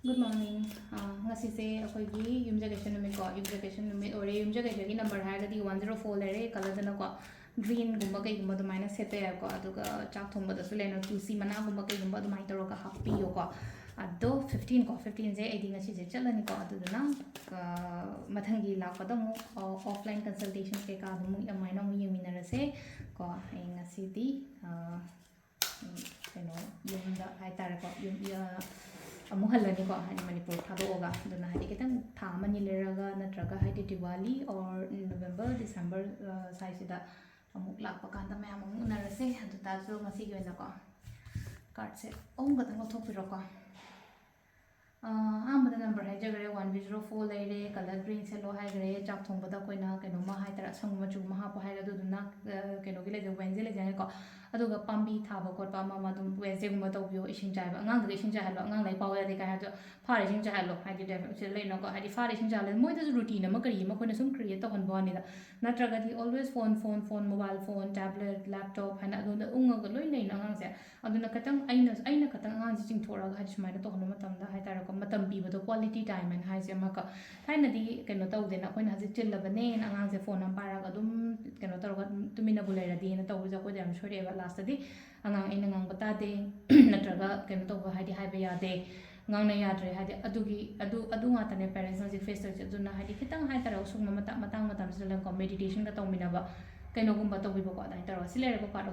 Good morning. Ngasi se akoigi yumjagation numit ko yumjagation numit ore yumjagation gi number hairgadi 104 lere color dana ko green gumba kai gumba dumaina sete ya ko aduga chak thongba dasu leno tusi mana gumba kai gumba dumai taro ka happy yo ko ado 15 ko 15 je edi ngasi je chalani ko adudana mathangi lakpada mu offline consultation ke ka mu amaina mu yeminarase ko ngasi di yumda hai tare ko yum अमुक हल्लनी को high Manipur थादोगा दुना high कितन थामनी लेरगा नत्रगा high Diwali और नवंबर दिसंबर साइसिदा अमुक लाप कांदा मैं अमुक नरसे हदुताजो मसी के वेना को कार्ड से ओम गतन को थोपिरो को आमदा नंबर है जगरे 104 लेरे कलर ग्रीन से लो हाई गरे चाक थोंबदा कोइना केनो मा हाई तरा संग मचु महा प हाई गदु दुना केनो गिले जो वेंजे ले जाने को अदुगा पाम्बी थाबा कोट पामा मा दुम वेंजे गुम तोबियो इसिंग जायबा अंगांग दे इसिंग जाहलो अंगांग लाई पाव यादे का हाजो फारे इसिंग जाहलो हाइदि दे से लेनो को हाइदि फारे इसिंग जाले मोय दस रूटीन अमा करी अमा कोइना सुम क्रिएट तहन बवानी दा नत्रगा दि always phone mobile phone tablet laptop हाइना अदुना उंगा लोय लेना अंगांग से अदुना कतंग आइना कतंग अंगांग जि चिंग थोरा हाइदि सुमाइना तहन मतम दा हाइ तारा को मतम पीबदो क्वालिटी टाइम एंड हाइसे अमा का थाइनादि केनो तौदेना कोइना हजि चिल्लबने अंगांग से फोन अम पारागा दुम केनो तौरगा तुमिना बुलाइरादि न तौजा को them छोरेबा last the angang ina ngang batade natraga keno to haidi haiba yade ngang na yadre haidi adu nga tane parents na face to juna haidi kitang hai tara usung matang matam sila ko meditation ka tawmina ba keno gumba to bibo ko dai tara sila ko card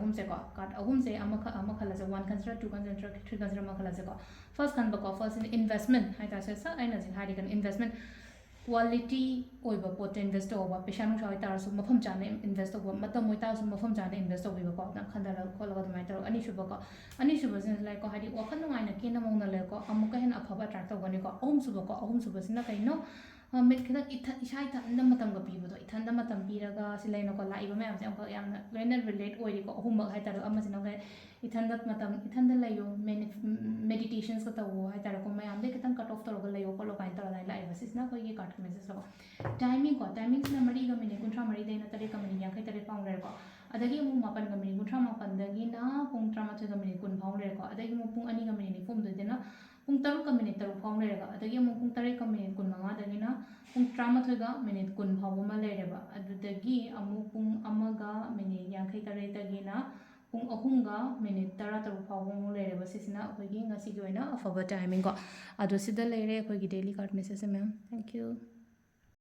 ahum se ama khala se 1 consider 2 consider 3 consider ma khala se ko first kan ba ko first in investment hai ta se sa aina jin haidi kan investment quality oiba pot invest over pesha nu chawai tar su mafam chane invest over matam moi tar su mafam chane invest over ko na khandara kholaga dumai tar ani shuba sin like ko hadi wakhan ngai na kena mong na le ko amuka hen aphaba attract tawani ko ahum suba sin na kaino met khida isai ta na matam ga pibo do ithan da matam piraga silai no ko laiba me am ko yam na when relate oi ko ahum hai tar amma sin ga ithan da layo meditations ka tawo hai tar ko mayam de kitam cut off tar ga layo ko lo kain tar dai laiba sisna ko ye cut message lo timing na mari ga mini kuntra mari de na tare ka mini yang kai tare paung re ko adagi mu mapan ga mini kuntra mapan dagi na pung trama ga mini kun paung re ko adagi mu pung ani ga mini ni fum de na pung taru ka mini taru paung re ga adagi mu pung tare ka mini kun manga dagi na pung trama ga mini kun paung ma le re ba adagi amu pung amaga mini yang kai tare dagi na pung ahunga minute tara taru phawong lere ba sisna akhoi gi ngasi gi oina afaba timing ko adu sida lere akhoi gi daily card message ma'am thank you